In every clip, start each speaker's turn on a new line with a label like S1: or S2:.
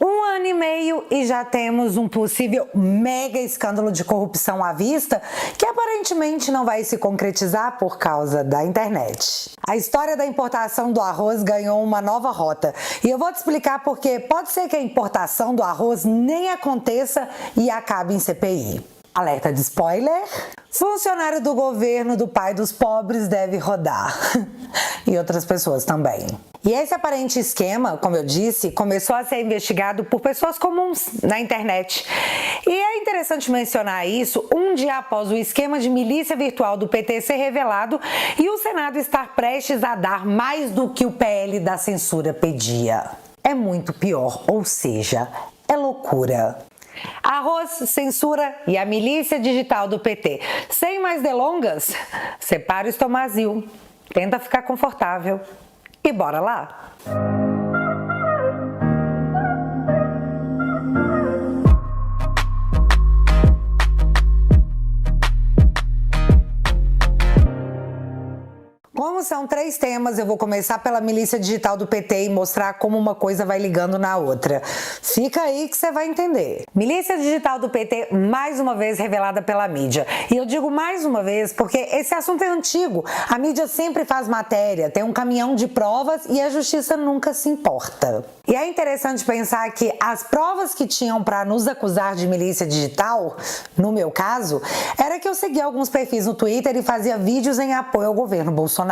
S1: Um ano e meio e já temos um possível mega escândalo de corrupção à vista que aparentemente não vai se concretizar por causa da internet. A história da importação do arroz ganhou uma nova rota e eu vou te explicar porque pode ser que a importação do arroz nem aconteça e acabe em CPI. Alerta de spoiler: funcionário do governo do pai dos pobres deve rodar. E outras pessoas também. E esse aparente esquema, como eu disse, começou a ser investigado por pessoas comuns na internet. E é interessante mencionar isso um dia após o esquema de milícia virtual do PT ser revelado e o Senado estar prestes a dar mais do que o PL da censura pedia. É muito pior, ou seja, é loucura. Arroz, censura e a milícia digital do PT. Sem mais delongas, separa o estomazil, tenta ficar confortável e bora lá! Como são 3 temas, eu vou começar pela milícia digital do PT e mostrar como uma coisa vai ligando na outra. Fica aí que você vai entender. Milícia digital do PT mais uma vez revelada pela mídia. E eu digo mais uma vez porque esse assunto é antigo. A mídia sempre faz matéria, tem um caminhão de provas e a justiça nunca se importa. E é interessante pensar que as provas que tinham para nos acusar de milícia digital, no meu caso, era que eu seguia alguns perfis no Twitter e fazia vídeos em apoio ao governo Bolsonaro.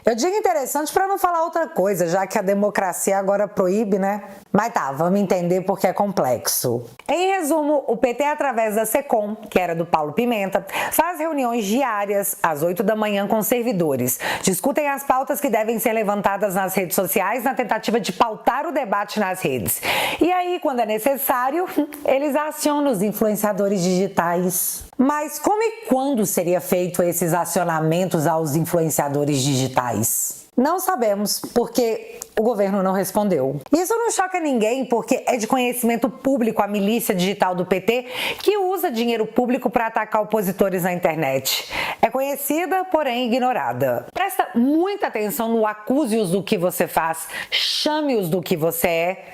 S1: Eu digo interessante para não falar outra coisa, já que a democracia agora proíbe, né? Mas tá, vamos entender porque é complexo. Em resumo, o PT, através da SECOM, que era do Paulo Pimenta, faz reuniões diárias às 8 da manhã com servidores. Discutem as pautas que devem ser levantadas nas redes sociais na tentativa de pautar o debate nas redes. E aí, quando é necessário, eles acionam os influenciadores digitais. Mas como e quando seria feito esses acionamentos aos influenciadores digitais? Não sabemos, porque o governo não respondeu. Isso não choca ninguém, porque é de conhecimento público a milícia digital do PT que usa dinheiro público para atacar opositores na internet. É conhecida, porém ignorada. Presta muita atenção no acuse-os do que você faz, chame-os do que você é,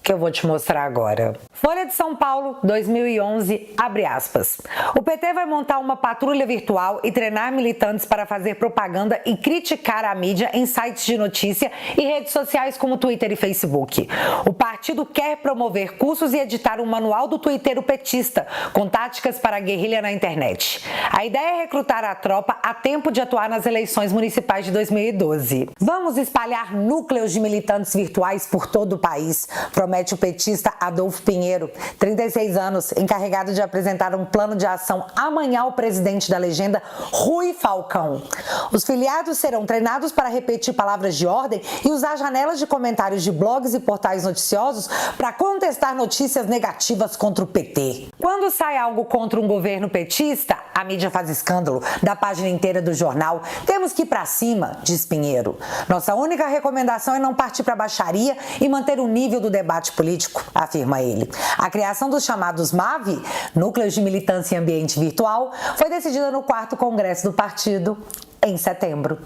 S1: que eu vou te mostrar agora. Folha de São Paulo, 2011, abre aspas. O PT vai montar uma patrulha virtual e treinar militantes para fazer propaganda e criticar a mídia em sites de notícia e redes sociais como Twitter e Facebook. O partido quer promover cursos e editar um manual do twitteiro petista com táticas para a guerrilha na internet. A ideia é recrutar a tropa a tempo de atuar nas eleições municipais de 2012. Vamos espalhar núcleos de militantes virtuais por todo o país, promete o petista Adolfo Pinheiro, 36 anos, encarregado de apresentar um plano de ação amanhã ao presidente da legenda, Rui Falcão. Os filiados serão treinados para repetir palavras de ordem e usar janelas de comentários de blogs e portais noticiosos para contestar notícias negativas contra o PT. Quando sai algo contra um governo petista, a mídia faz escândalo, da página inteira do jornal. Temos que ir pra cima, diz Pinheiro. Nossa única recomendação é não partir pra baixaria e manter o nível do debate político, afirma ele. A criação dos chamados MAV, Núcleos de Militância em Ambiente Virtual, foi decidida no 4º Congresso do partido em setembro.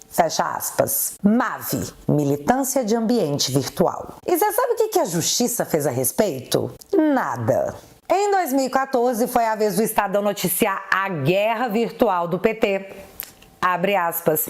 S1: Fecha aspas. MAV, Militância de Ambiente Virtual. E você sabe o que a justiça fez a respeito? Nada. Em 2014, foi a vez do Estadão noticiar a guerra virtual do PT. Abre aspas.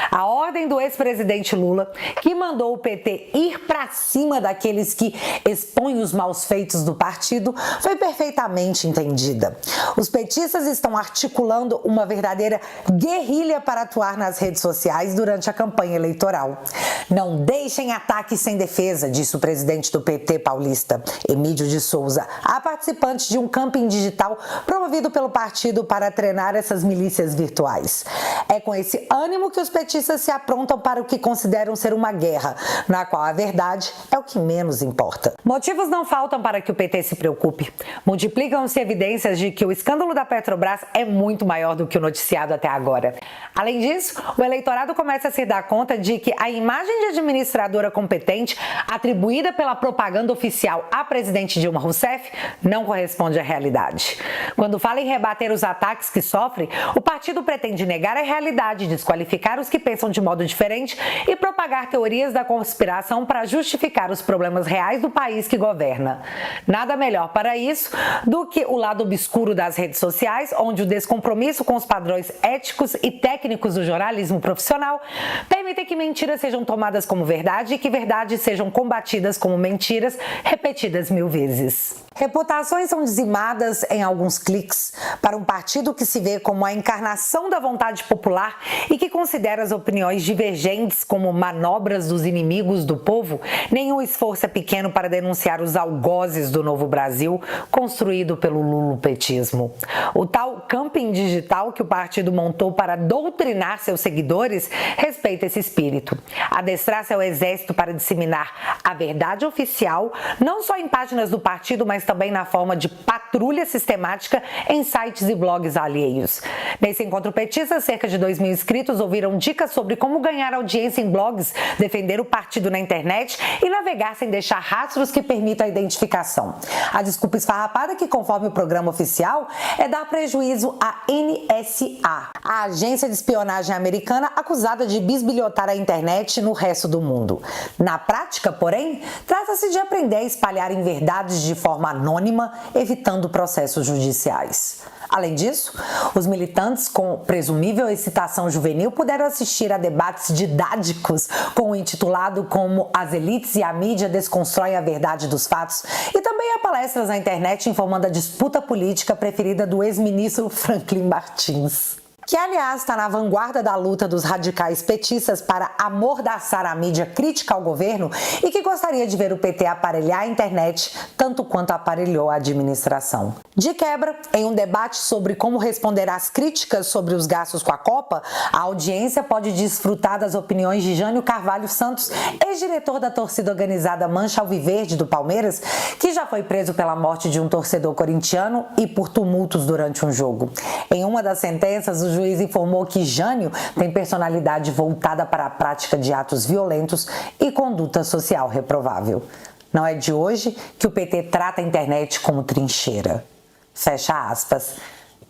S1: A ordem do ex-presidente Lula, que mandou o PT ir para cima daqueles que expõem os maus feitos do partido, foi perfeitamente entendida. Os petistas estão articulando uma verdadeira guerrilha para atuar nas redes sociais durante a campanha eleitoral. Não deixem ataques sem defesa, disse o presidente do PT paulista, Emílio de Souza, a participante de um camping digital promovido pelo partido para treinar essas milícias virtuais. É com esse ânimo que os petistas se aprontam para o que consideram ser uma guerra, na qual a verdade é o que menos importa. Motivos não faltam para que o PT se preocupe. Multiplicam-se evidências de que o escândalo da Petrobras é muito maior do que o noticiado até agora. Além disso, o eleitorado começa a se dar conta de que a imagem de administradora competente atribuída pela propaganda oficial à presidente Dilma Rousseff não corresponde à realidade. Quando fala em rebater os ataques que sofre, o partido pretende negar a realidade realidade, desqualificar os que pensam de modo diferente e propagar teorias da conspiração para justificar os problemas reais do país que governa. Nada melhor para isso do que o lado obscuro das redes sociais, onde o descompromisso com os padrões éticos e técnicos do jornalismo profissional permitem que mentiras sejam tomadas como verdade e que verdades sejam combatidas como mentiras repetidas 1000 vezes. Reputações são dizimadas em alguns cliques para um partido que se vê como a encarnação da vontade popular e que considera as opiniões divergentes como manobras dos inimigos do povo. Nenhum esforço é pequeno para denunciar os algozes do novo Brasil construído pelo lulopetismo. O tal camping digital que o partido montou para doutrinar seus seguidores respeita esse espírito. Adestrar seu exército para disseminar a verdade oficial, não só em páginas do partido, mas também na forma de patrulha sistemática em sites e blogs alheios. Nesse encontro petista, cerca de 2.000 inscritos ouviram dicas sobre como ganhar audiência em blogs, defender o partido na internet e navegar sem deixar rastros que permitam a identificação. A desculpa esfarrapada que, conforme o programa oficial, é dar prejuízo à NSA, a agência de espionagem americana acusada de bisbilhotar a internet no resto do mundo. Na prática, porém, trata-se de aprender a espalhar inverdades de forma anônima, evitando processos judiciais. Além disso, os militantes com presumível excitação juvenil puderam assistir a debates didáticos com o intitulado como As Elites e a Mídia Desconstroem a Verdade dos Fatos e também a palestras na internet informando a disputa política preferida do ex-ministro Franklin Martins, que aliás está na vanguarda da luta dos radicais petistas para amordaçar a mídia crítica ao governo e que gostaria de ver o PT aparelhar a internet tanto quanto aparelhou a administração. De quebra, em um debate sobre como responder às críticas sobre os gastos com a Copa, a audiência pode desfrutar das opiniões de Jânio Carvalho Santos, ex-diretor da torcida organizada Mancha Alviverde do Palmeiras, que já foi preso pela morte de um torcedor corintiano e por tumultos durante um jogo. Em uma das sentenças, o juiz informou que Jânio tem personalidade voltada para a prática de atos violentos e conduta social reprovável. Não é de hoje que o PT trata a internet como trincheira. Fecha aspas.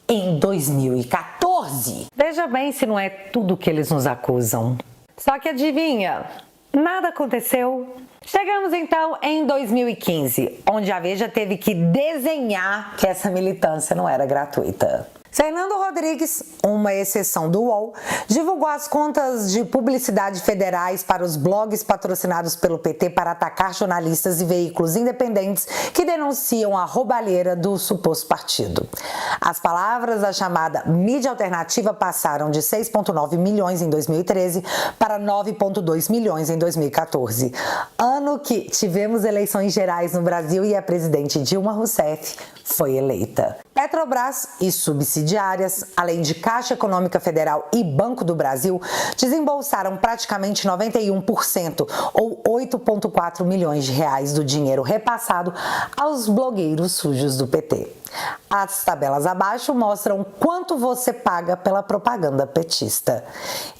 S1: Em 2014. Veja bem se não é tudo que eles nos acusam. Só que adivinha, nada aconteceu. Chegamos então em 2015, onde a Veja teve que desenhar que essa militância não era gratuita. Fernando Rodrigues, uma exceção do UOL, divulgou as contas de publicidade federais para os blogs patrocinados pelo PT para atacar jornalistas e veículos independentes que denunciam a roubalheira do suposto partido. As palavras da chamada mídia alternativa passaram de 6,9 milhões em 2013 para 9,2 milhões em 2014, ano que tivemos eleições gerais no Brasil e a presidente Dilma Rousseff foi eleita. Petrobras e subsidiárias, além de Caixa Econômica Federal e Banco do Brasil, desembolsaram praticamente 91%, ou 8,4 milhões de reais do dinheiro repassado aos blogueiros sujos do PT. As tabelas abaixo mostram quanto você paga pela propaganda petista.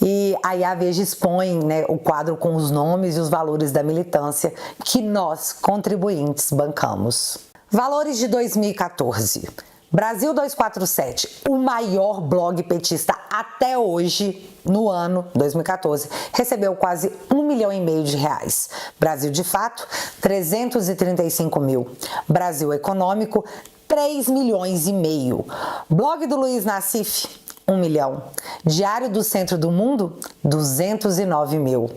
S1: E aí a Veja expõe, o quadro com os nomes e os valores da militância que nós, contribuintes, bancamos. Valores de 2014. Brasil 247, o maior blog petista até hoje, no ano 2014, recebeu quase 1,5 milhão de reais. Brasil de Fato, 335 mil. Brasil Econômico, 3,5 milhões. Blog do Luiz Nassif, 1 milhão. Diário do Centro do Mundo, 209 mil.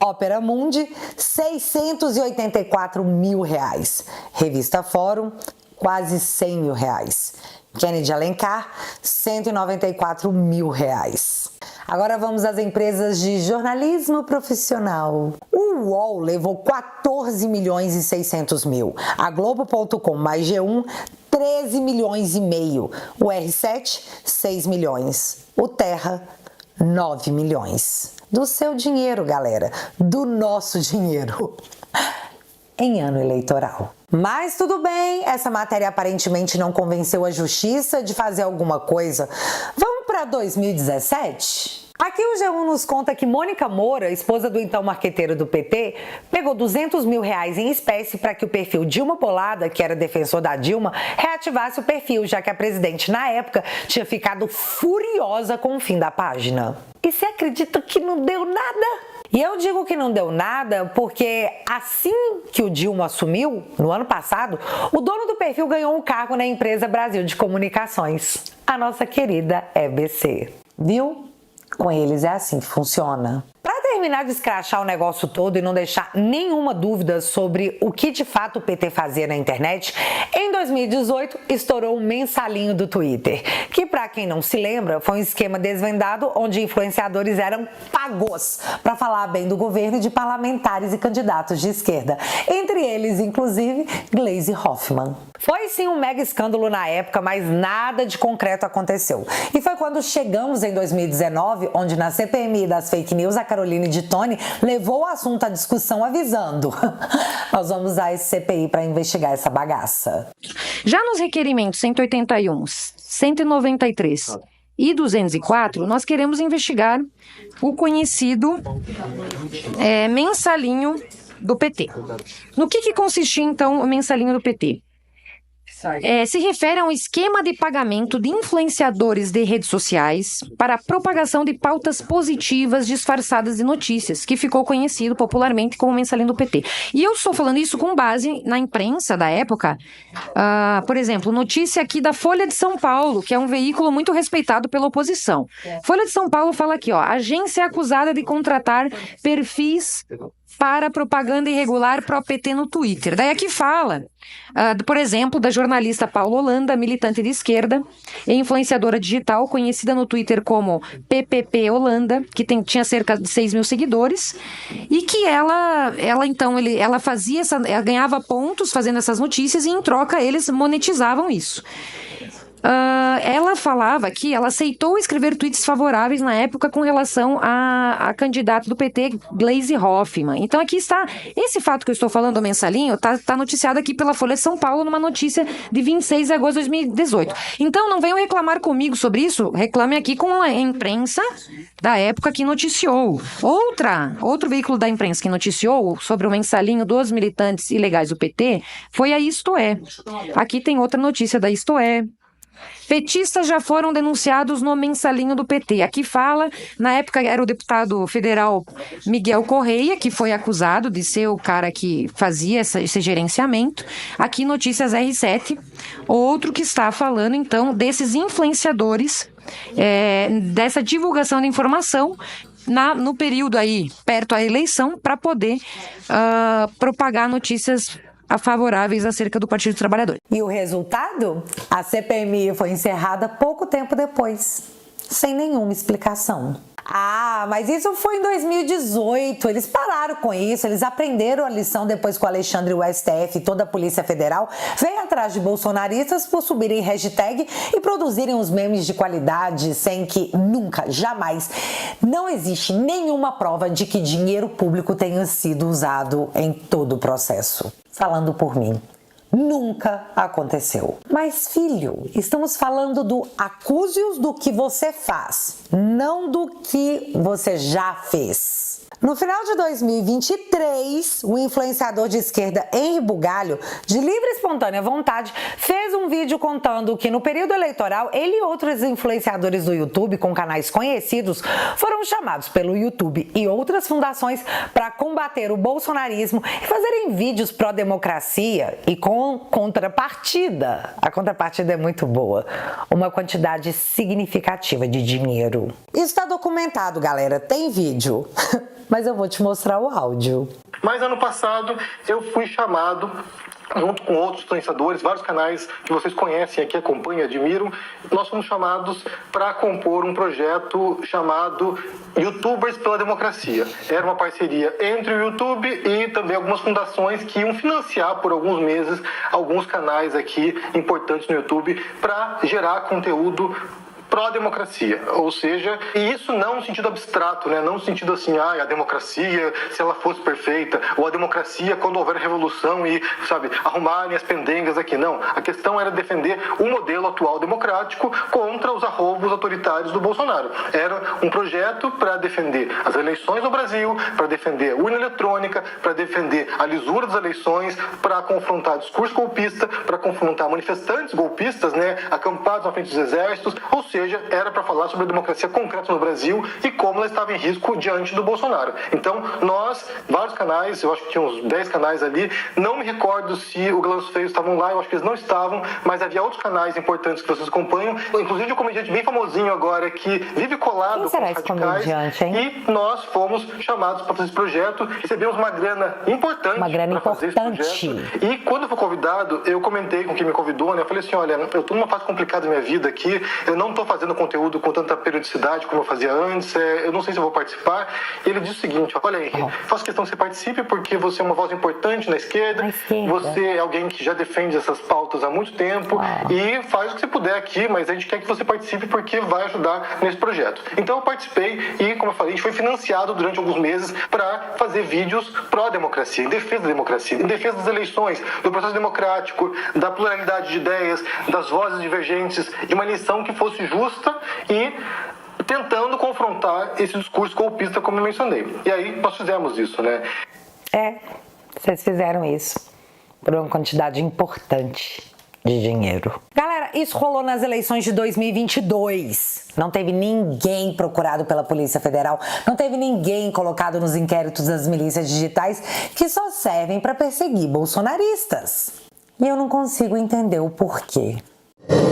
S1: Ópera Mundi, 684 mil reais. Revista Fórum, quase 100 mil reais. Kennedy Alencar, 194 mil reais. Agora vamos às empresas de jornalismo profissional. O UOL levou 14 milhões e 600 mil. A Globo.com mais G1, 13 milhões e meio. O R7, 6 milhões. O Terra, 9 milhões. Do seu dinheiro, galera. Do nosso dinheiro. Em ano eleitoral. Mas tudo bem, essa matéria aparentemente não convenceu a justiça de fazer alguma coisa. Vamos para 2017? Aqui o G1 nos conta que Mônica Moura, esposa do então marqueteiro do PT, pegou R$200 mil em espécie para que o perfil Dilma Bolada, que era defensor da Dilma, reativasse o perfil, já que a presidente na época tinha ficado furiosa com o fim da página. E você acredita que não deu nada? E eu digo que não deu nada porque assim que o Dilma assumiu, no ano passado, o dono do perfil ganhou um cargo na empresa Brasil de Comunicações, a nossa querida EBC. Viu? Com eles é assim que funciona. Para terminar de escrachar o negócio todo e não deixar nenhuma dúvida sobre o que de fato o PT fazia na internet, em 2018 estourou o mensalinho do Twitter, que para quem não se lembra, foi um esquema desvendado onde influenciadores eram pagos para falar bem do governo e de parlamentares e candidatos de esquerda, entre eles, inclusive, Gleisi Hoffmann. Foi sim um mega escândalo na época, mas nada de concreto aconteceu. E foi quando chegamos em 2019, onde na CPMI das fake news, a Caroline de Tony levou o assunto à discussão avisando: nós vamos usar esse CPI para investigar essa bagaça.
S2: Já nos requerimentos 181, 193 e 204, nós queremos investigar o conhecido mensalinho do PT. No que consistia, então, o mensalinho do PT? Se refere a um esquema de pagamento de influenciadores de redes sociais para a propagação de pautas positivas disfarçadas de notícias, que ficou conhecido popularmente como mensalinho do PT. E eu estou falando isso com base na imprensa da época. Por exemplo, notícia aqui da Folha de São Paulo, que é um veículo muito respeitado pela oposição. Folha de São Paulo fala aqui, agência é acusada de contratar perfis para propaganda irregular pró-PT no Twitter. Daí aqui fala, por exemplo, da jornalista Paula Holanda, militante de esquerda e influenciadora digital, conhecida no Twitter como PPP Holanda, que tinha cerca de 6 mil seguidores, e que ela fazia ela ganhava pontos fazendo essas notícias e em troca eles monetizavam isso. Ela falava que ela aceitou escrever tweets favoráveis na época com relação à candidata do PT, Gleisi Hoffmann. Então aqui está, esse fato que eu estou falando do mensalinho, está noticiado aqui pela Folha de São Paulo numa notícia de 26 de agosto de 2018. Então não venham reclamar comigo sobre isso, reclame aqui com a imprensa da época que noticiou. Outro veículo da imprensa que noticiou sobre o mensalinho dos militantes ilegais do PT foi a Isto É. Aqui tem outra notícia da Isto É. Petistas já foram denunciados no mensalinho do PT. Aqui fala, na época era o deputado federal Miguel Correia, que foi acusado de ser o cara que fazia esse gerenciamento. Aqui notícias R7, outro que está falando então desses influenciadores, dessa divulgação de informação no período aí, perto à eleição, para poder propagar notícias favoráveis acerca do Partido dos Trabalhadores.
S1: E o resultado? A CPMI foi encerrada pouco tempo depois, sem nenhuma explicação. Mas isso foi em 2018, eles pararam com isso, eles aprenderam a lição depois que o Alexandre e o STF e toda a Polícia Federal veio atrás de bolsonaristas por subirem hashtag e produzirem uns memes de qualidade sem que nunca, jamais, não existe nenhuma prova de que dinheiro público tenha sido usado em todo o processo. Falando por mim. Nunca aconteceu. Mas, filho, estamos falando do acuse-os do que você faz, não do que você já fez. No final de 2023, o influenciador de esquerda Henri Bugalho, de livre e espontânea vontade, fez um vídeo contando que no período eleitoral ele e outros influenciadores do YouTube com canais conhecidos foram chamados pelo YouTube e outras fundações para combater o bolsonarismo e fazerem vídeos pró-democracia e com contrapartida. A contrapartida é muito boa. Uma quantidade significativa de dinheiro. Isso está documentado, galera. Tem vídeo. Mas eu vou te mostrar o áudio.
S3: Mas ano passado eu fui chamado, junto com outros influenciadores, vários canais que vocês conhecem aqui, acompanham, admiram, nós fomos chamados para compor um projeto chamado YouTubers pela Democracia. Era uma parceria entre o YouTube e também algumas fundações que iam financiar por alguns meses alguns canais aqui importantes no YouTube para gerar conteúdo pró-democracia, ou seja, e isso não no sentido abstrato, né? Não no sentido assim, a democracia, se ela fosse perfeita, ou a democracia quando houver revolução e, sabe, arrumarem as pendengas aqui, não. A questão era defender o modelo atual democrático contra os arroubos autoritários do Bolsonaro. Era um projeto para defender as eleições no Brasil, para defender a urna eletrônica, para defender a lisura das eleições, para confrontar discurso golpista, para confrontar manifestantes golpistas, né, acampados na frente dos exércitos, ou seja, era para falar sobre a democracia concreta no Brasil e como ela estava em risco diante do Bolsonaro. Então, nós, vários canais, eu acho que tinha uns 10 canais ali, não me recordo se o Galãs Feios estavam lá, eu acho que eles não estavam, mas havia outros canais importantes que vocês acompanham, inclusive um comediante bem famosinho agora, que vive colado com os radicais, e nós fomos chamados para fazer esse projeto, recebemos uma grana importante para fazer esse projeto, e quando eu fui convidado, eu comentei com quem me convidou, né, eu falei assim, olha, eu estou numa fase complicada da minha vida aqui, eu não estou fazendo conteúdo com tanta periodicidade como eu fazia antes, eu não sei se eu vou participar. E ele disse o seguinte, olha aí, faço questão que você participe porque você é uma voz importante na esquerda, você é alguém que já defende essas pautas há muito tempo e faz o que você puder aqui, mas a gente quer que você participe porque vai ajudar nesse projeto. Então eu participei e, como eu falei, a gente foi financiado durante alguns meses para fazer vídeos pró-democracia, em defesa da democracia, em defesa das eleições, do processo democrático, da pluralidade de ideias, das vozes divergentes, de uma eleição que fosse justa e tentando confrontar esse discurso golpista, como eu mencionei. E aí nós fizemos isso, né?
S1: Vocês fizeram isso por uma quantidade importante de dinheiro. Galera, isso rolou nas eleições de 2022. Não teve ninguém procurado pela Polícia Federal, não teve ninguém colocado nos inquéritos das milícias digitais que só servem para perseguir bolsonaristas. E eu não consigo entender o porquê.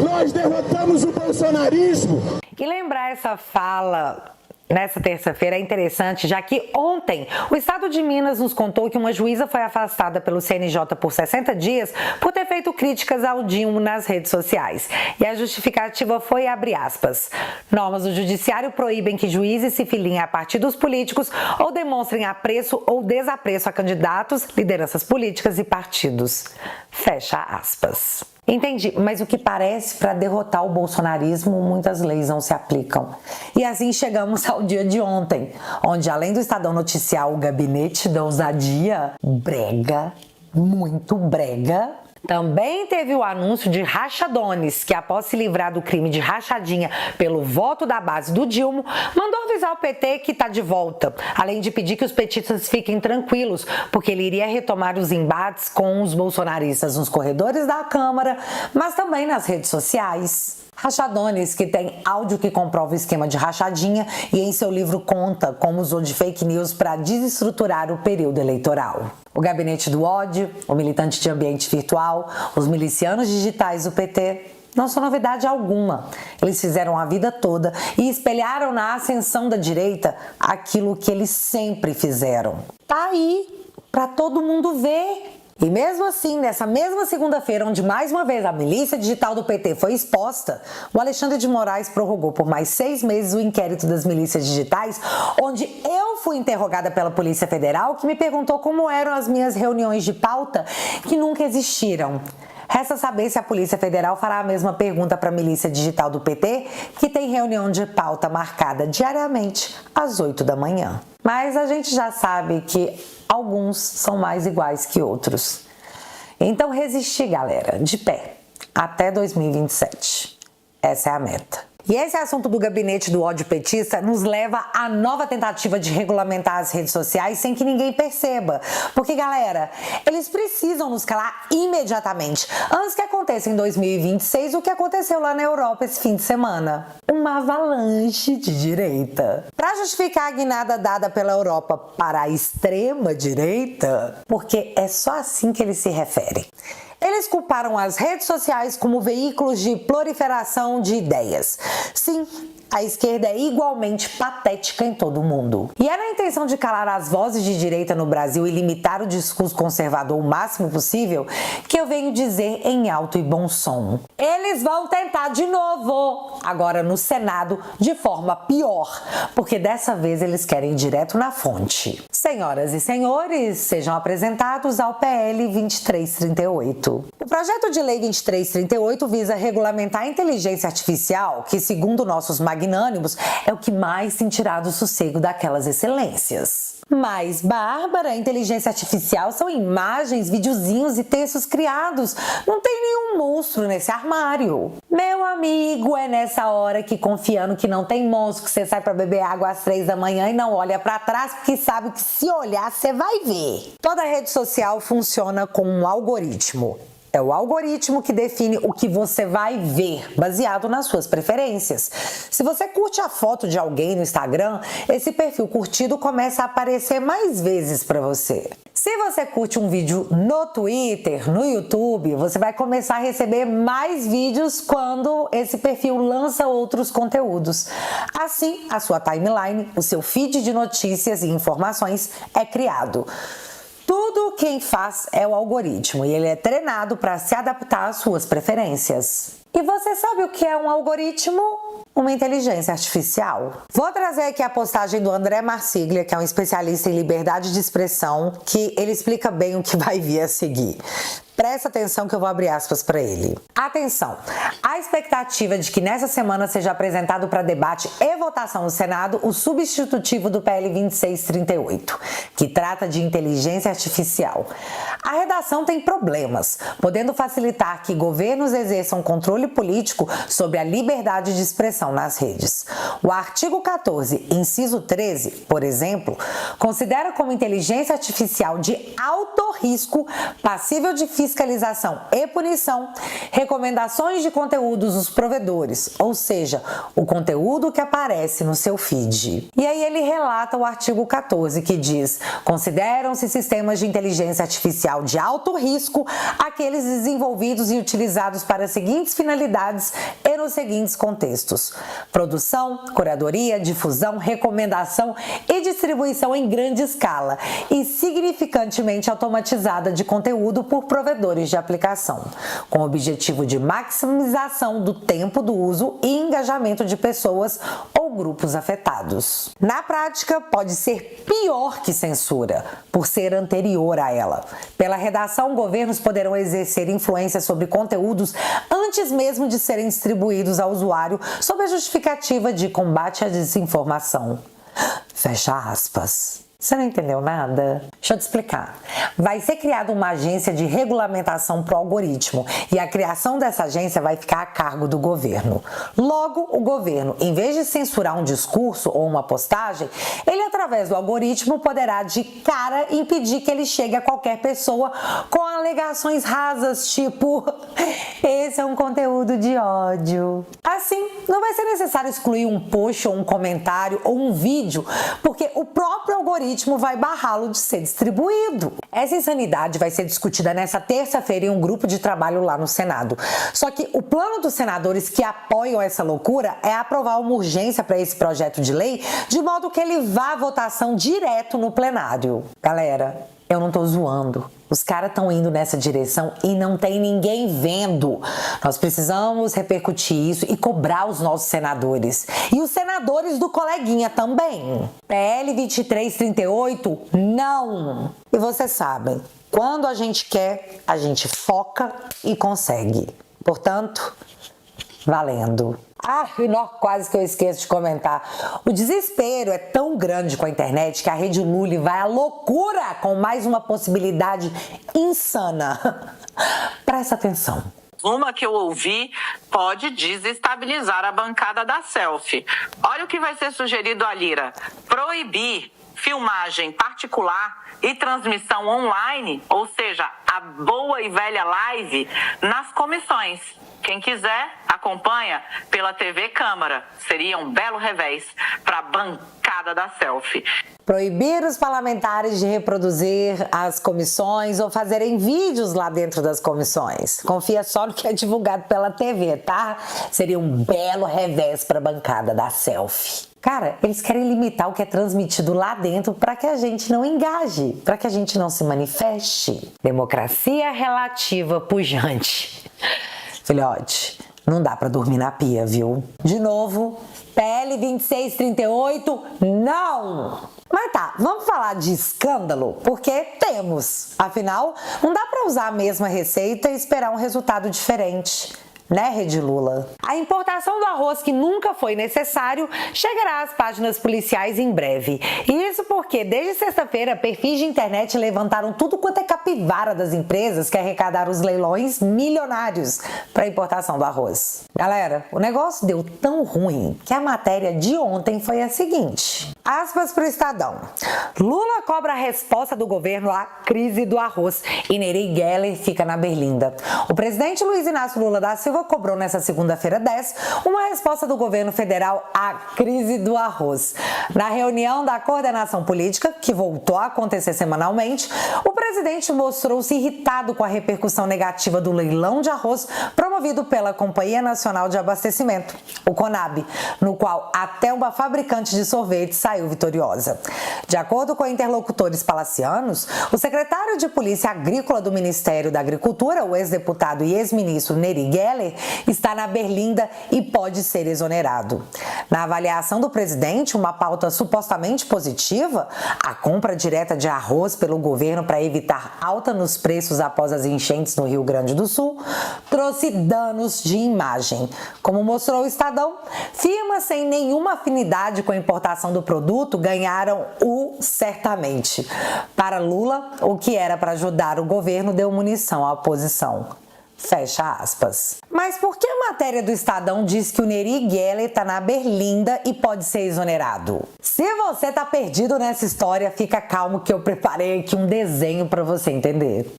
S4: Nós derrotamos o bolsonarismo.
S1: E lembrar essa fala nessa terça-feira é interessante, já que ontem o Estado de Minas nos contou que uma juíza foi afastada pelo CNJ por 60 dias por ter feito críticas ao Dilma nas redes sociais. E a justificativa foi, abre aspas, normas do judiciário proíbem que juízes se filiem a partidos políticos ou demonstrem apreço ou desapreço a candidatos, lideranças políticas e partidos. Fecha aspas. Entendi, mas o que parece, para derrotar o bolsonarismo, muitas leis não se aplicam. E assim chegamos ao dia de ontem, onde além do Estadão noticiar o gabinete da ousadia, brega, muito brega, também teve o anúncio de Rachadones, que após se livrar do crime de rachadinha pelo voto da base do Dilma, mandou avisar o PT que está de volta, além de pedir que os petistas fiquem tranquilos, porque ele iria retomar os embates com os bolsonaristas nos corredores da Câmara, mas também nas redes sociais. Rachadones, que tem áudio que comprova o esquema de rachadinha e em seu livro conta como usou de fake news para desestruturar o período eleitoral. O gabinete do ódio, o militante de ambiente virtual, os milicianos digitais do PT, não são novidade alguma. Eles fizeram a vida toda e espelharam na ascensão da direita aquilo que eles sempre fizeram. Tá aí para todo mundo ver. E mesmo assim, nessa mesma segunda-feira, onde mais uma vez a milícia digital do PT foi exposta, o Alexandre de Moraes prorrogou por mais 6 meses o inquérito das milícias digitais, onde eu fui interrogada pela Polícia Federal, que me perguntou como eram as minhas reuniões de pauta, que nunca existiram. Resta saber se a Polícia Federal fará a mesma pergunta para a milícia digital do PT, que tem reunião de pauta marcada diariamente às 8 da manhã. Mas a gente já sabe que alguns são mais iguais que outros. Então resistir, galera, de pé, até 2027. Essa é a meta. E esse assunto do gabinete do ódio petista nos leva à nova tentativa de regulamentar as redes sociais sem que ninguém perceba. Porque, galera, eles precisam nos calar imediatamente, antes que aconteça em 2026 o que aconteceu lá na Europa esse fim de semana. Uma avalanche de direita. Para justificar a guinada dada pela Europa para a extrema direita, porque é só assim que eles se referem. Eles culparam as redes sociais como veículos de proliferação de ideias. Sim, a esquerda é igualmente patética em todo o mundo. E é na intenção de calar as vozes de direita no Brasil e limitar o discurso conservador o máximo possível que eu venho dizer em alto e bom som: eles vão tentar de novo, agora no Senado, de forma pior, porque dessa vez eles querem ir direto na fonte. Senhoras e senhores, sejam apresentados ao PL 2338. O projeto de lei 2338 visa regulamentar a inteligência artificial, que, segundo nossos magnânimos, é o que mais sentirá do sossego daquelas excelências. Mas, Bárbara, inteligência artificial são imagens, videozinhos e textos criados. Não tem nenhum monstro nesse armário. Meu amigo, é nessa hora que, confiando que não tem monstro, que você sai pra beber água às 3 da manhã e não olha pra trás, porque sabe que se olhar, você vai ver. Toda rede social funciona com um algoritmo. É o algoritmo que define o que você vai ver, baseado nas suas preferências. Se você curte a foto de alguém no Instagram, esse perfil curtido começa a aparecer mais vezes para você. Se você curte um vídeo no Twitter, no YouTube, você vai começar a receber mais vídeos quando esse perfil lança outros conteúdos. Assim, a sua timeline, o seu feed de notícias e informações é criado. Tudo quem faz é o algoritmo e ele é treinado para se adaptar às suas preferências. E você sabe o que é um algoritmo? Uma inteligência artificial. Vou trazer aqui a postagem do André Marsiglia, que é um especialista em liberdade de expressão, que ele explica bem o que vai vir a seguir. Presta atenção que eu vou abrir aspas para ele. Atenção! A expectativa de que nessa semana seja apresentado para debate e votação no Senado o substitutivo do PL 2638, que trata de inteligência artificial. A redação tem problemas, podendo facilitar que governos exerçam controle político sobre a liberdade de expressão nas redes. O artigo 14, inciso 13, por exemplo, considera como inteligência artificial de alto risco, passível de fiscalização e punição, recomendações de conteúdos dos provedores, ou seja, o conteúdo que aparece no seu feed. E aí ele relata o artigo 14, que diz: consideram-se sistemas de inteligência artificial de alto risco aqueles desenvolvidos e utilizados para as seguintes finalidades e nos seguintes contextos: produção, curadoria, difusão, recomendação e distribuição em grande escala e significantemente automatizada de conteúdo por provedores de aplicação, com o objetivo de maximização do tempo do uso e engajamento de pessoas ou grupos afetados. Na prática, pode ser pior que censura, por ser anterior a ela. Pela redação, governos poderão exercer influência sobre conteúdos antes mesmo de serem distribuídos ao usuário, sob a justificativa de combate à desinformação. Fecha aspas. Você não entendeu nada? Deixa eu te explicar. Vai ser criada uma agência de regulamentação para o algoritmo e a criação dessa agência vai ficar a cargo do governo. Logo, o governo, em vez de censurar um discurso ou uma postagem, ele, através do algoritmo, poderá de cara impedir que ele chegue a qualquer pessoa com alegações rasas, tipo: esse é um conteúdo de ódio. Assim, não vai ser necessário excluir um post ou um comentário ou um vídeo, porque o próprio algoritmo vai barrá-lo de ser distribuído. Essa insanidade vai ser discutida nessa terça-feira em um grupo de trabalho lá no Senado. Só que o plano dos senadores que apoiam essa loucura é aprovar uma urgência para esse projeto de lei, de modo que ele vá à votação direto no plenário. Galera, eu não tô zoando. Os caras estão indo nessa direção e não tem ninguém vendo. Nós precisamos repercutir isso e cobrar os nossos senadores. E os senadores do coleguinha também. PL 2338, não! E vocês sabem, quando a gente quer, a gente foca e consegue. Portanto, valendo! Quase que eu esqueço de comentar. O desespero é tão grande com a internet que a Rede Lully vai à loucura com mais uma possibilidade insana. Presta atenção.
S5: Uma que eu ouvi pode desestabilizar a bancada da selfie. Olha o que vai ser sugerido à Lira: proibir filmagem particular e transmissão online, ou seja, a boa e velha live, nas comissões. Quem quiser, acompanha pela TV Câmara. Seria um belo revés para a bancada bancada da selfie.
S1: Proibir os parlamentares de reproduzir as comissões ou fazerem vídeos lá dentro das comissões. Confia só no que é divulgado pela TV, tá? Seria um belo revés para a bancada da selfie. Cara, eles querem limitar o que é transmitido lá dentro para que a gente não engaje, para que a gente não se manifeste. Democracia relativa pujante. Filhote, não dá para dormir na pia, viu? De novo, PL 2638, não! Mas tá, vamos falar de escândalo, porque temos. Afinal, não dá para usar a mesma receita e esperar um resultado diferente. Né, Rede Lula? A importação do arroz que nunca foi necessário chegará às páginas policiais em breve. E isso porque, desde sexta-feira, perfis de internet levantaram tudo quanto é capivara das empresas que arrecadaram os leilões milionários para a importação do arroz. Galera, o negócio deu tão ruim que a matéria de ontem foi a seguinte. Aspas para o Estadão. Lula cobra a resposta do governo à crise do arroz e Neri Geller fica na berlinda. O presidente Luiz Inácio Lula da Silva cobrou nesta segunda-feira 10 uma resposta do governo federal à crise do arroz. Na reunião da coordenação política, que voltou a acontecer semanalmente, o presidente mostrou-se irritado com a repercussão negativa do leilão de arroz promovido pela Companhia Nacional de Abastecimento, o CONAB, no qual até uma fabricante de sorvete saiu vitoriosa. De acordo com interlocutores palacianos, o secretário de Polícia Agrícola do Ministério da Agricultura, o ex-deputado e ex-ministro Neri Geller, está na berlinda e pode ser exonerado. Na avaliação do presidente, uma pauta supostamente positiva, a compra direta de arroz pelo governo para evitar alta nos preços após as enchentes no Rio Grande do Sul, trouxe danos de imagem. Como mostrou o Estadão, firmas sem nenhuma afinidade com a importação do produto ganharam o certamente. Para Lula, o que era para ajudar o governo deu munição à oposição. Fecha aspas. Mas por que a matéria do Estadão diz que o Neri Geller está na berlinda e pode ser exonerado? Se você tá perdido nessa história, fica calmo que eu preparei aqui um desenho para você entender.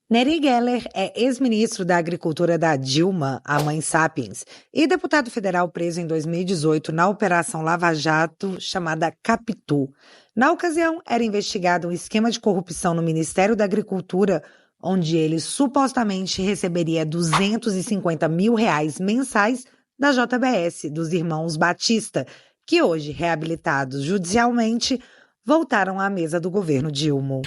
S1: Neri Geller é ex-ministro da Agricultura da Dilma, a mãe Sapiens, e deputado federal preso em 2018 na Operação Lava Jato, chamada Capitu. Na ocasião, era investigado um esquema de corrupção no Ministério da Agricultura, onde ele supostamente receberia R$250 mil mensais da JBS, dos irmãos Batista, que hoje, reabilitados judicialmente, voltaram à mesa do governo Dilma.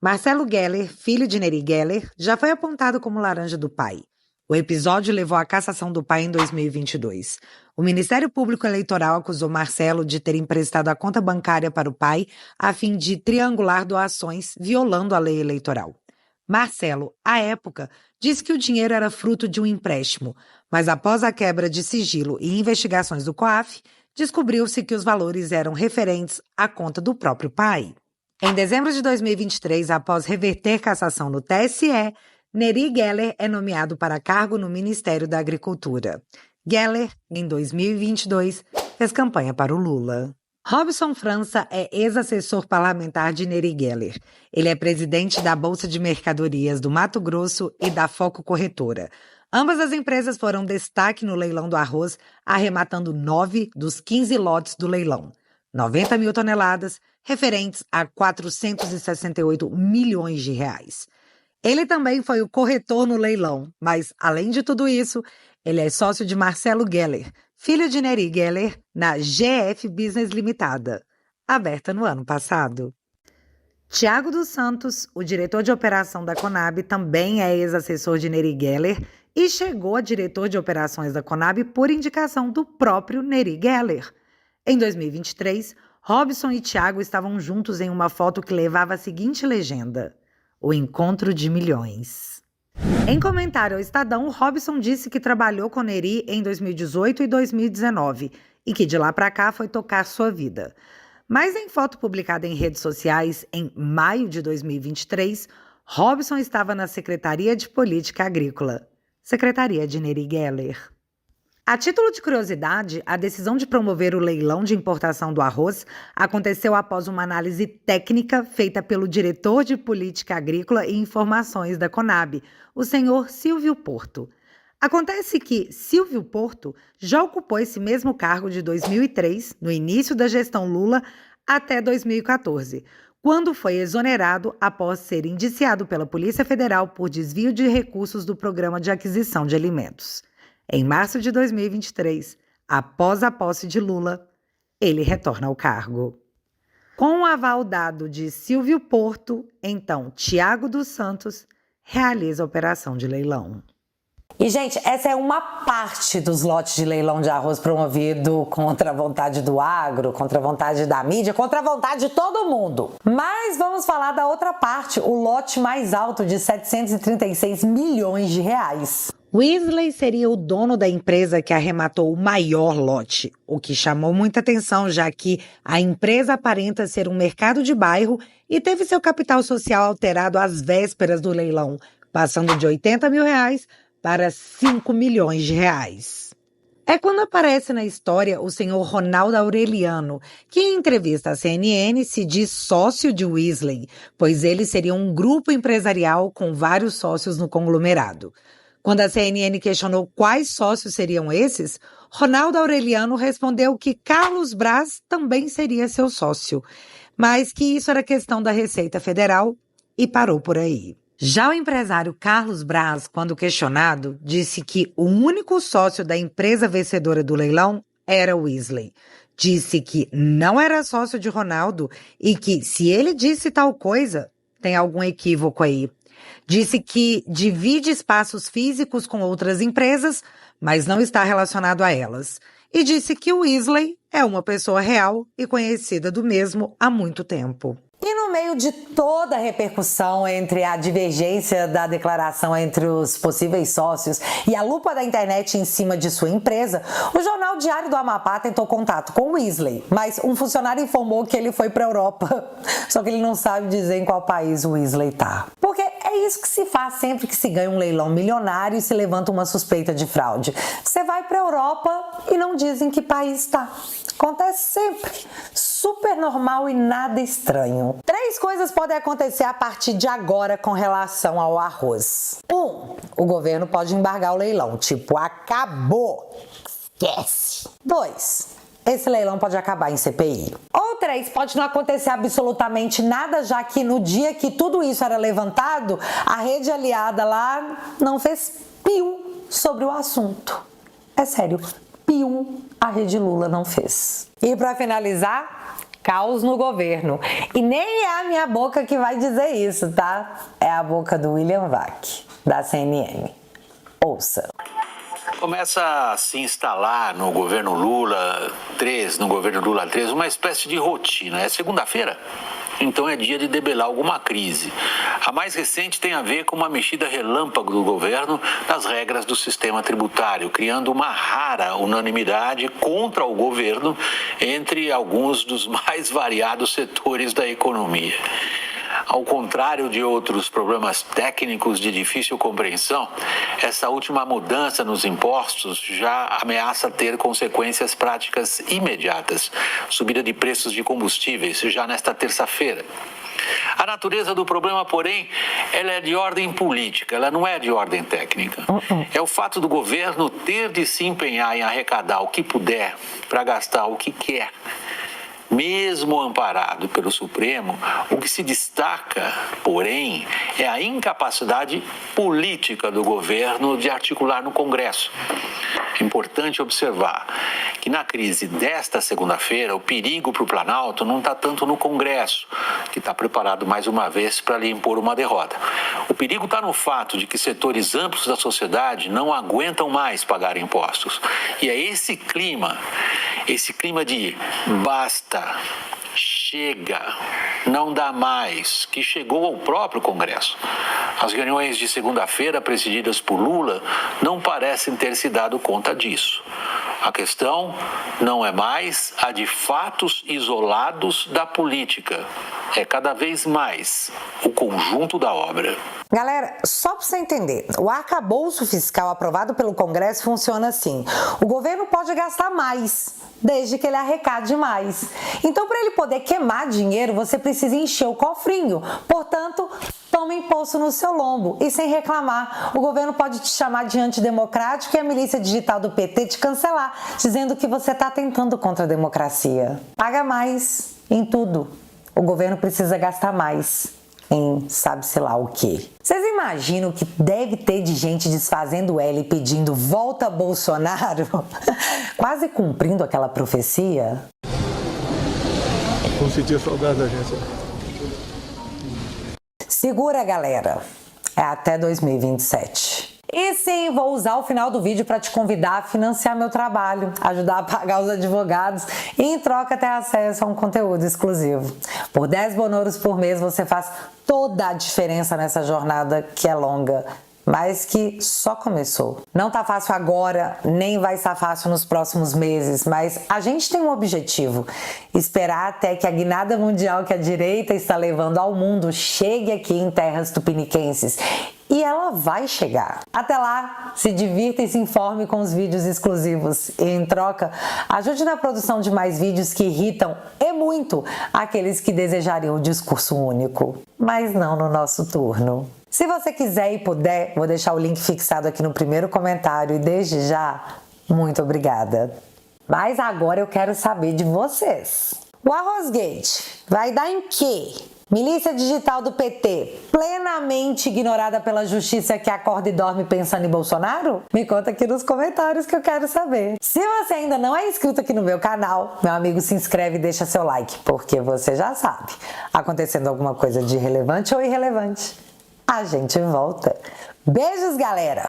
S1: Marcelo Geller, filho de Neri Geller, já foi apontado como laranja do pai. O episódio levou à cassação do pai em 2022. O Ministério Público Eleitoral acusou Marcelo de ter emprestado a conta bancária para o pai a fim de triangular doações, violando a lei eleitoral. Marcelo, à época, disse que o dinheiro era fruto de um empréstimo, mas após a quebra de sigilo e investigações do COAF, descobriu-se que os valores eram referentes à conta do próprio pai. Em dezembro de 2023, após reverter cassação no TSE, Neri Geller é nomeado para cargo no Ministério da Agricultura. Geller, em 2022, fez campanha para o Lula. Robson França é ex-assessor parlamentar de Neri Geller. Ele é presidente da Bolsa de Mercadorias do Mato Grosso e da Foco Corretora. Ambas as empresas foram destaque no leilão do arroz, arrematando 9 dos 15 lotes do leilão. 90 mil toneladas, referentes a 468 milhões de reais. Ele também foi o corretor no leilão, mas, além de tudo isso, ele é sócio de Marcelo Geller, filho de Neri Geller, na GF Business Limitada, aberta no ano passado. Tiago dos Santos, o diretor de operação da Conab, também é ex-assessor de Neri Geller e chegou a diretor de operações da Conab por indicação do próprio Neri Geller. Em 2023, Robson e Tiago estavam juntos em uma foto que levava a seguinte legenda: O Encontro de Milhões. Em comentário ao Estadão, Robson disse que trabalhou com Neri em 2018 e 2019 e que de lá para cá foi tocar sua vida. Mas em foto publicada em redes sociais em maio de 2023, Robson estava na Secretaria de Política Agrícola, Secretaria de Neri Geller. A título de curiosidade, a decisão de promover o leilão de importação do arroz aconteceu após uma análise técnica feita pelo diretor de Política Agrícola e Informações da Conab, o senhor Silvio Porto. Acontece que Silvio Porto já ocupou esse mesmo cargo de 2003, no início da gestão Lula, até 2014, quando foi exonerado após ser indiciado pela Polícia Federal por desvio de recursos do Programa de Aquisição de Alimentos. Em março de 2023, após a posse de Lula, ele retorna ao cargo. Com o aval dado de Silvio Porto, então Tiago dos Santos realiza a operação de leilão. E, gente, essa é uma parte dos lotes de leilão de arroz promovido contra a vontade do agro, contra a vontade da mídia, contra a vontade de todo mundo. Mas vamos falar da outra parte, o lote mais alto de 736 milhões de reais. Weasley seria o dono da empresa que arrematou o maior lote, o que chamou muita atenção, já que a empresa aparenta ser um mercado de bairro e teve seu capital social alterado às vésperas do leilão, passando de 80 mil reais para 5 milhões de reais. É quando aparece na história o senhor Ronaldo Aureliano, que em entrevista à CNN se diz sócio de Weasley, pois ele seria um grupo empresarial com vários sócios no conglomerado. Quando a CNN questionou quais sócios seriam esses, Ronaldo Aureliano respondeu que Carlos Braz também seria seu sócio, mas que isso era questão da Receita Federal e parou por aí. Já o empresário Carlos Braz, quando questionado, disse que o único sócio da empresa vencedora do leilão era Weasley. Disse que não era sócio de Ronaldo e que, se ele disse tal coisa, tem algum equívoco aí. Disse que divide espaços físicos com outras empresas, mas não está relacionado a elas. E disse que Weasley é uma pessoa real e conhecida do mesmo há muito tempo. E no meio de toda a repercussão entre a divergência da declaração entre os possíveis sócios e a lupa da internet em cima de sua empresa, o Jornal Diário do Amapá tentou contato com Weasley, mas um funcionário informou que ele foi para a Europa, só que ele não sabe dizer em qual país o Weasley está. Porque é isso que se faz sempre que se ganha um leilão milionário e se levanta uma suspeita de fraude. Você vai para a Europa e não diz em que país está. Acontece sempre. Super normal e nada estranho. 3 coisas podem acontecer a partir de agora com relação ao arroz. 1. O governo pode embargar o leilão. Tipo, acabou. Esquece. 2. Esse leilão pode acabar em CPI. Ou 3. Pode não acontecer absolutamente nada, já que no dia que tudo isso era levantado, a rede aliada lá não fez piu sobre o assunto. É sério. A Rede Lula não fez. E para finalizar, caos no governo. E nem é a minha boca que vai dizer isso, tá? É a boca do William Vac, da CNN. Ouça.
S6: Começa a se instalar no governo Lula 3, uma espécie de rotina. É segunda-feira? Então é dia de debelar alguma crise. A mais recente tem a ver com uma mexida relâmpago do governo nas regras do sistema tributário, criando uma rara unanimidade contra o governo entre alguns dos mais variados setores da economia. Ao contrário de outros problemas técnicos de difícil compreensão, essa última mudança nos impostos já ameaça ter consequências práticas imediatas. Subida de preços de combustíveis já nesta terça-feira. A natureza do problema, porém, ela é de ordem política, ela não é de ordem técnica. É o fato do governo ter de se empenhar em arrecadar o que puder para gastar o que quer. Mesmo amparado pelo Supremo, o que se destaca, porém, é a incapacidade política do governo de articular no Congresso. É importante observar que na crise desta segunda-feira, o perigo para o Planalto não está tanto no Congresso, que está preparado mais uma vez para lhe impor uma derrota. O perigo está no fato de que setores amplos da sociedade não aguentam mais pagar impostos. E é esse clima de basta, chega, não dá mais, que chegou ao próprio Congresso. As reuniões de segunda-feira presididas por Lula não parecem ter se dado conta disso. A questão não é mais a de fatos isolados da política. É cada vez mais o conjunto da obra.
S1: Galera, só para você entender, o arcabouço fiscal aprovado pelo Congresso funciona assim. O governo pode gastar mais, desde que ele arrecade mais. Então, para ele poder queimar dinheiro, você precisa encher o cofrinho. Portanto, toma toma imposto no seu lombo e sem reclamar. O governo pode te chamar de antidemocrático e a milícia digital do PT te cancelar, dizendo que você está tentando contra a democracia. Paga mais em tudo. O governo precisa gastar mais em sabe-se lá o quê. Vocês imaginam o que deve ter de gente desfazendo L e pedindo volta Bolsonaro? Quase cumprindo aquela profecia?
S4: Vamos sentir saudade da gente.
S1: Segura, galera. É até 2027. E sim, vou usar o final do vídeo para te convidar a financiar meu trabalho, ajudar a pagar os advogados e em troca ter acesso a um conteúdo exclusivo. Por 10 bonoros por mês você faz toda a diferença nessa jornada que é longa, mas que só começou. Não tá fácil agora, nem vai estar fácil nos próximos meses, mas a gente tem um objetivo: esperar até que a guinada mundial que a direita está levando ao mundo chegue aqui em terras tupiniquenses. E ela vai chegar. Até lá, se divirta e se informe com os vídeos exclusivos. E em troca, ajude na produção de mais vídeos que irritam e muito aqueles que desejariam o discurso único. Mas não no nosso turno. Se você quiser e puder, vou deixar o link fixado aqui no primeiro comentário e desde já, muito obrigada. Mas agora eu quero saber de vocês. O Arrosgate vai dar em quê? Milícia digital do PT, plenamente ignorada pela justiça que acorda e dorme pensando em Bolsonaro? Me conta aqui nos comentários que eu quero saber. Se você ainda não é inscrito aqui no meu canal, meu amigo, se inscreve e deixa seu like, porque você já sabe, acontecendo alguma coisa de relevante ou irrelevante, a gente volta. Beijos, galera!